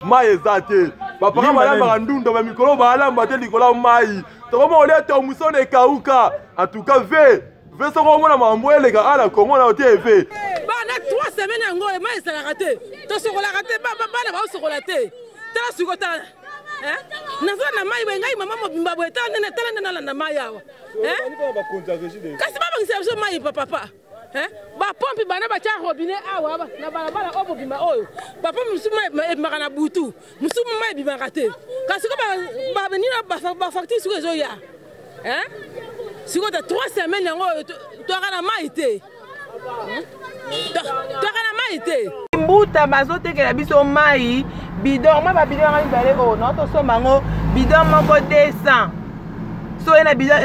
mai ezate papa balamba ndunda ba mikolo balamba te likola mai tokoma oleta musone kauka en tout cas ve soko mona mambwele ka ala kongo na TV bana 3 semaines ngo mai ezala raté to sokola raté bana ba sokola te tala sukota nazo na mai wengai mama mobimba bweta nene tala na mai yawa kasi baba ngisebso mai papa ba pompi bana ba cha robinet awa ba na balabala obo bimba oyo papa musuma e makana butu musuma mai bimba raté kasi ko ba benina ba facture sur ezo ya siko de 3 semaines ngo to kana mai te to kana mai te mbuta bazotekela biso mai bidon ma ba bidon ngani bale o no to so mango bidon moko 200 so ena bidon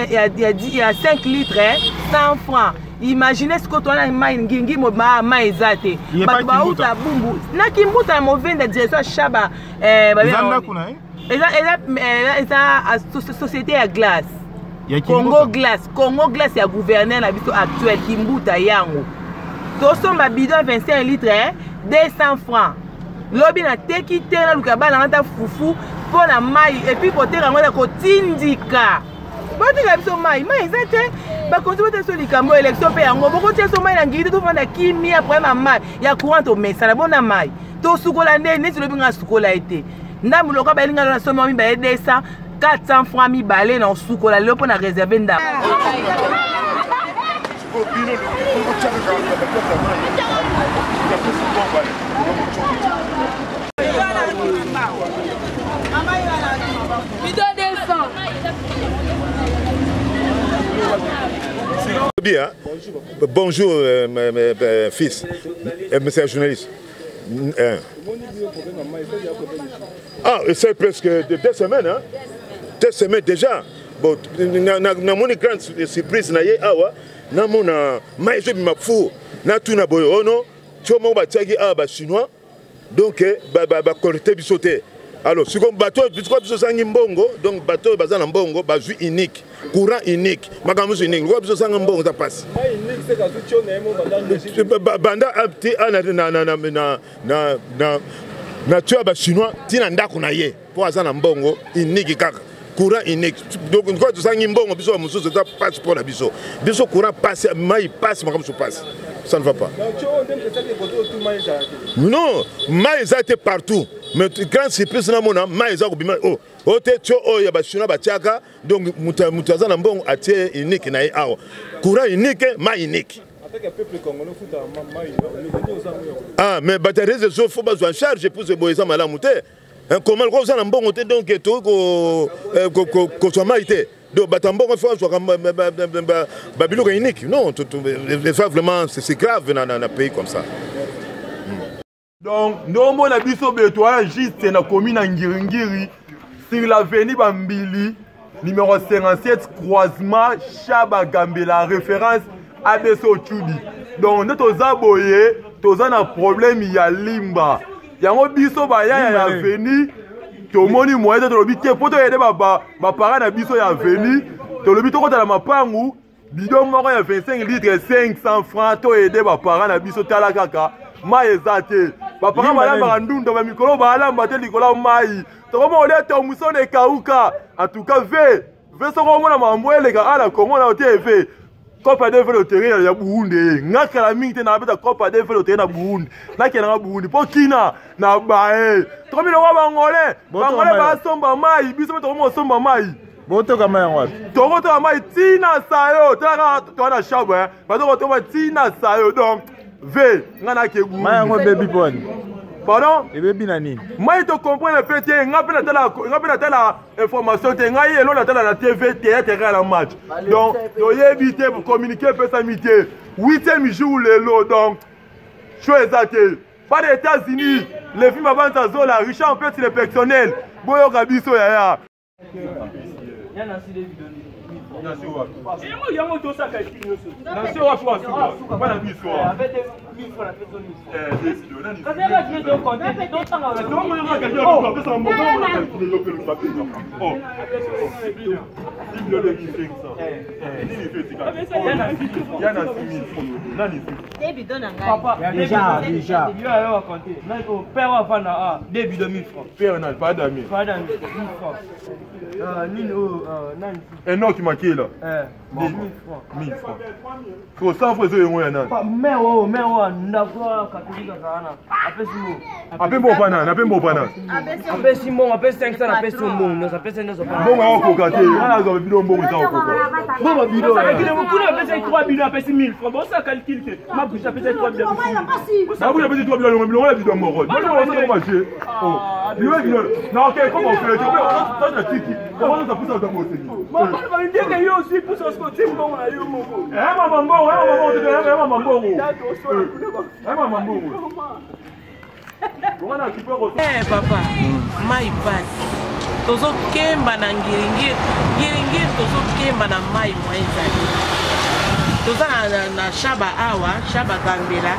il y a 5 litres 100 francs. Imaginez ce que tu as mai ngingi mo mai zate ba uta bumbu na kimbuta mo vende direction shaba zanda kuna eza société ya glace Congo glace ya gouverneur na biso actuel kimbuta yango to somba bidon 25 litres 200 francs lobi na teki te na luka bana ngata fufu pona mai et puis côté rango na kotindika botika biso mai ezate ba konti so likambo élection pe yango boko tie so mai na ngidi to fanda kimia problème mai ya courant to mesa na bona mai to sukola nde neti lobi nga sukola ete ndamu loka balinga na somo mi ba 200 400 francs mi balé na sukola lelo pona réserver nda Bien. Bonjour, fils, monsieur le journaliste. Ah, c'est presque 2 semaines, hein? 2 semaines déjà. Bon, na mon grande surprise na ye awa, na mon maïs bima fou, na tout na boyo ono, chomo ba tiagi ba chinois, donc ba collecter bisoté. Alors, si on bateau, puisque biso sangi mbongo, donc bateau bazana mbongo, bazu unique, courant unique, magamus unique. Quoi biso sangi mbongo ça passe. Banda abti na tu as chinois, tina ndako na ye, pour azana mbongo unique kaka. Courant unique. Donc quoi tu sangi mbongo biso mususu ça passe pour la biso. Biso courant passe, mai passe, magamus passe. Ça ne va pas. Non, mai ça était partout. Mais quand c'est plus na mona mai za kubima o te cho o ya bashuna batiaka donc mutaza na mbongo atie unique na awo courant unique mai unique avec un peuple congolais futa mai ah mais batterie de so faut besoin charge pour se boyeza mala muté comment ko za na mbongo te donc to ko so mai te donc batambongo faut so babilo unique non vraiment c'est grave dans un pays comme ça. Donc, nous avons juste na commune Ngiri sur l'avenue Bambili, numéro 57, croisement Chaba Gambela, référence Abeso Tchudi. Donc, nous avons un problème, il y a Limba. Il y a un biso baya ya veni, to moni moyen de l'obité, pour te aider ma parent na biso ya veni, to l'obité contre la mapangu, bidon moko ya 25 litres 500 francs, to aider ma parent na biso tala kaka. Mai ezate papa balamba ndunda ba mikolo balamba te likola mai tokoma oleta musone kauka en tout cas ve soko mona mambwele ka ala kongo na TV Copa de vélo terrain ya Burundi ngaka la mingi te na beta Copa de vélo terrain na Burundi na kena na Burundi po kina na bae tokomi lo bangole ba somba mai biso tokomo somba mai Boto kama ya wapi? Toko to mai tina sayo tala to na shabo ba to ba tina sayo donc ve ngana ke Burundi mai ngo baby pon. Pardon? Et baby nani? Moi je comprends le petit ngapela tala information te ngai elo na tala la TV théâtre la match. Donc to éviter pour communiquer peu samité. 8e jour lelo donc choisate. Pas des États-Unis, les films avant ça zola Richard en fait le personnel. Boyo kabiso ya. Déjà. Père va faire début de 1000 francs. Père n'a pas d'amis. Pas d'amis. 1000 francs. Un nom qui m'a qui là? 1000 francs. 1000 francs. Faut 100 francs, c'est un nan. Mais d'accord, catholique ça. Appelle mon pana, appelle mon pana. Appelle Simon, appelle 500, appelle Simon. Nous appelle 500. Bon, on va cocater. Ah, ils ont bidon bon, ils ont coca. Bon, bidon. Vous appelle 3 bidons, appelle 1000 francs. Bon, ça calcule que ma bouche appelle 3 bidons. Ah, vous avez dit 3 bidons, on a bidon mon rôle. Moi, je vais marcher. Oh, non, ok, comment on fait? Ça, c'est tiki. Comment ça pousse dans mon série? Moi, je vais dire que yo aussi pousse au scotch, bon, on a eu mon mot. Papa, mai passe. Tozo kemba na ngiringiri tozo kemba na mai mwenzali. Toza na shaba awa, shaba gambela.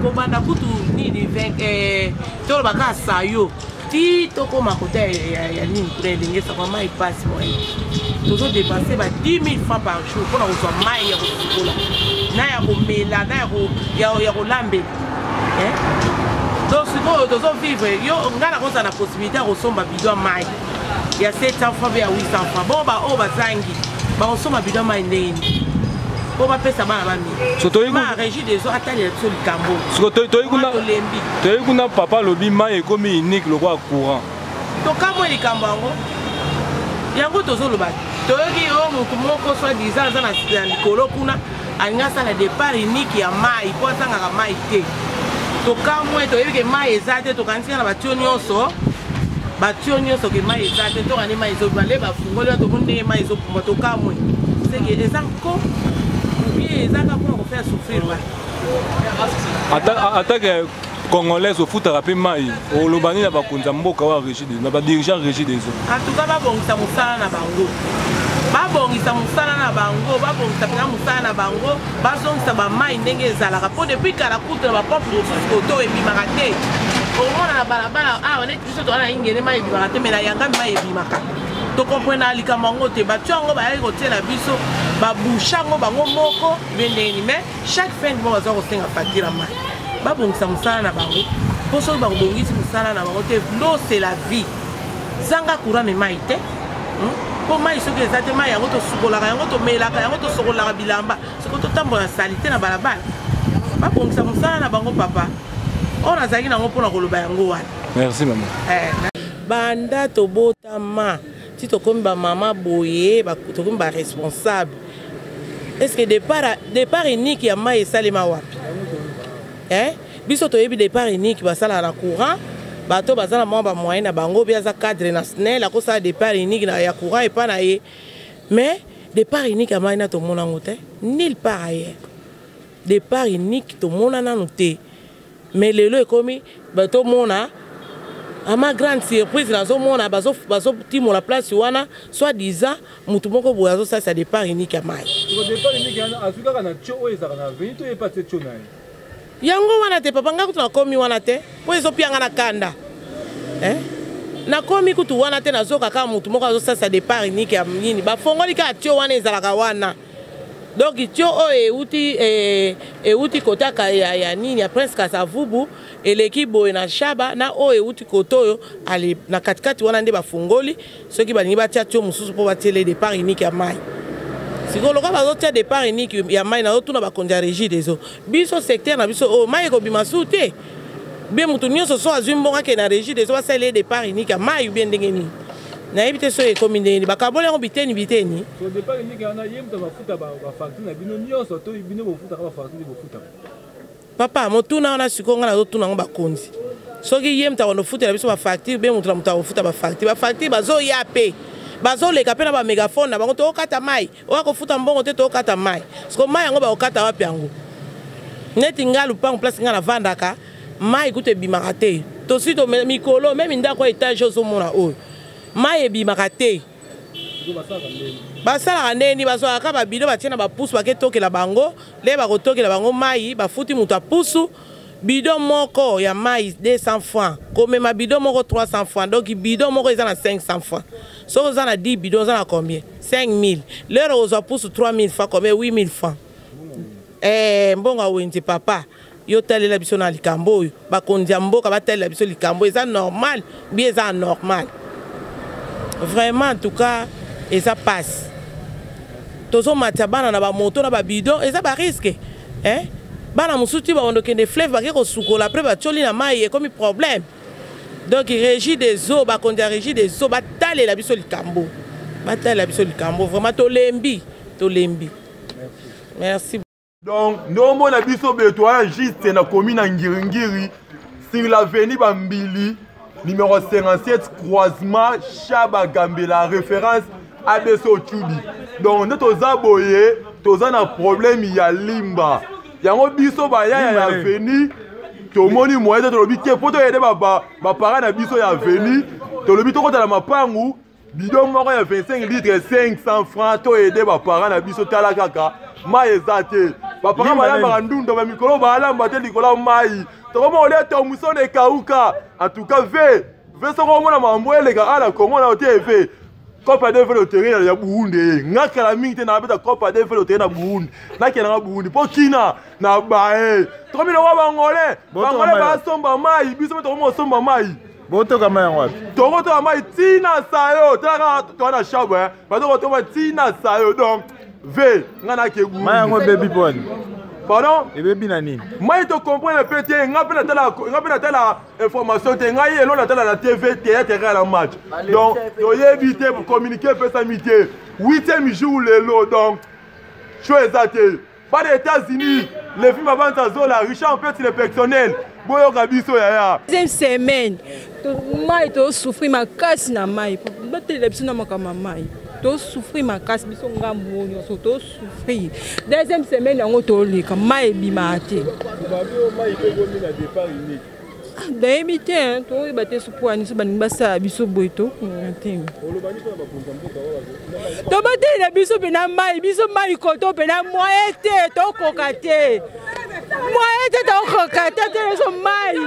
Kobanda kutu nini tolo baka sayo. Ti toko makota ya nini kurelengesa kwa mai passe mwenye. Tozo dépenser 10 000 francs par jour pour avoir mai ya kosukola. Na ya komela, na ya kolambe. Donc si vous vivre, yo ngana kosa na possibilité kosomba bidon mai. Ya 700 francs ya 800 francs. Bon ba o bazangi. Ba kosomba bidon mai ndeni. Bo ba pesa bana bami. So toyi ma régie des autres atali ya so likambo. So toyi kuna papa lobi mai ekomi unique le roi courant. To kamo likambo ngo. Yango tozo loba. Toyoki o mutu moko soit disant za na likolo kuna alingasa la départ unique ya mai po sanga mai te. Tokamwe toyebi ke mai ezate tokanisi na batio nyonso ke mai ezate to ani mai ezo bale ba fungoli to bonde mai ezo pumba tokamwe c'est que les anko bien ezaka pour faire souffrir attaque congolaise au foot rapé mai au lobani na bakonza mboka wa régide na ba dirigeant régide ezo en tout cas ba bongisa musala na bango babongisa musala na bango babongisa pena musala na bango bazongisa bamai ndenge ezalaka mpo depuis kala kutu na bapompe koto ebimaka te omona na balabala awa neti biso toka na ingene mai ebimaka te me na yangami mai ebimaka tokomprene na likambo yango te batio yango bayaki kotiela biso babushe yango bango moko bendeni mais chaque fin du mois baza kosenga facture ya mai babongisa musala na bango mpo soki bakobongisi musala na bango te l'eau c'est la vie zanga courant me mai te pour mai soki eza te mai yango tosukolaka yango tomelaka yango tosokolaka bilamba soki totambola na salite na balabala babongisa mosala na bango papa oyo nazalaki nango mpona koloba yango wana. Merci maman. Banda tobotama ti tokomi bamama boye tokomi baresponsable est ce que départ unique ya mai esalema wapi biso toyebi départ unique basalaka na courant bato bazala mwa ba moyen na bango bia za cadre na SNEL akosa départ unique na ya courant et pas na ye mais départ unique ya mai na to mona ngote nulle part ailleurs départ unique to mona na noté mais lelo ekomi bato mona à ma grande surprise nazo mona bazo timo la place wana soit disant mutu moko boyazo ça ça départ unique ya mai départ unique ya azuka na tio oeza na vito e pas tio na yango wana te papa ngaku tunakomi wana te po ezopianga na kanda nakomi kutu wana te nazoka kaka mutu moko azosasa départ unique ya nini bafongoli kaka tio wana ezalaka wana donc tio oyo euti kotaka ya nini ya Prince Kasavubu eleki boye na shaba na oyo euti koto oyo ali na katikati wana nde bafongoli soki balingi batia tio mosusu mpo batiele départ unique ya mai sikoloka bazotia départ unique ya mai nazotuna bakonzi ya régie des eaux biso secteur na biso oyo mai ekobima su te bien mutu nyonso so azwi mbongo ake na régie des eaux basalela départ unique ya mai ubien ndenge nini nayebi te so ekomi ndeni bakaboli yango biteni départ unique wana ye mutu bafuta bafacture na bino nyonso to bino bofutaka bafacture bofutaka papa motuna wana sikoyo nga nazotuna yango bakonzi soki ye mutu akondofutela biso bafacture bien mutu na mutu akofuta bafacture bazoya pe bazoleka mpe na bamegafone na bango tookata mai oya kofuta mbongo te tookata mai siko mai yango bakokata wapi yango neti nga lupango place nga navandaka mai kutu ebimaka te tosi mikolo meme ndako ya etage ozomona oyo mai ebimaka te basalaka ndeni bazwaka babido batie na bapusu baketokela bango le bakotokela bango mai bafuti mutu apusu bidon moko ya mai 200 francs komema bidon moko 300 francs donc bidon moko eza na 500 francs Si vous avez 10 bidons, vous avez combien? 5 000. L'heure où vous avez pour 3 000 francs, combien? 8 000 francs. Bon, vous papa. Yo telle la biso na likambo ba kondia mboka ba telle la biso likambo ça normal bien ça normal vraiment en tout cas et ça passe tozo matabana na ba moto na ba bidon et ça ba risque hein bana musuti ba ondoke des fleuves ba ko sukola après ba tcholi na mai comme problème donc il régit des eaux ba kondia régit des eaux ba telle la biso likambo vraiment to lembi merci. Donc, nous avons un bétoin juste dans la commune Ngiringiri, sur l'avenue Bambili, numéro 57, croisement Chaba Gambela, référence Abeso Tchudi. Donc, nous avons un problème, il y a Limba. Il y a un biso baya ya veni, to moni moyen to lobi ke poto aider ba parents na biso ya veni, to lobi to kota na mapangu, bidon moko ya 25 litres 500 francs to aider ba parents na biso tala kaka. Mai ezate bapaka balamba ndunda ba mikolo balamba te likola mai tokoma ole to musone kauka en tout cas ve soko mona mambo eleka ala kongo na TV Copa de Vélo terrain ya Burundi ngaka la mingi te na beta Copa de Vélo terrain na Burundi na kena na Burundi po kina na bae tokomi lo bangole ba somba mai biso to mo somba mai boto kama ya wapi toko to mai tina sayo tala to na shabwe ba to ba tina sayo donc ve ngana ke gu maya ngo baby boy pardon e baby na nini mai to comprendre petit ngapena tala information te ngai elo na tala la TV théâtre la match donc to éviter pour communiquer peu samité 8e jour lelo donc chose exacte pas des États-Unis les films avant ça zola Richard Petit le personnel boyo kabiso ya deuxième semaine mai to souffrir ma casse na mai ba télévision na makama mai to souffrir ma casse biso ngambo nyonso to souffrir deuxième semaine yango to leka mai bimate dayebi te to bate supuani so baningi basala biso boye to te to batela biso mpe na mai biso mai koto mpe na moye te tokoka te moye te tokoka te te so mai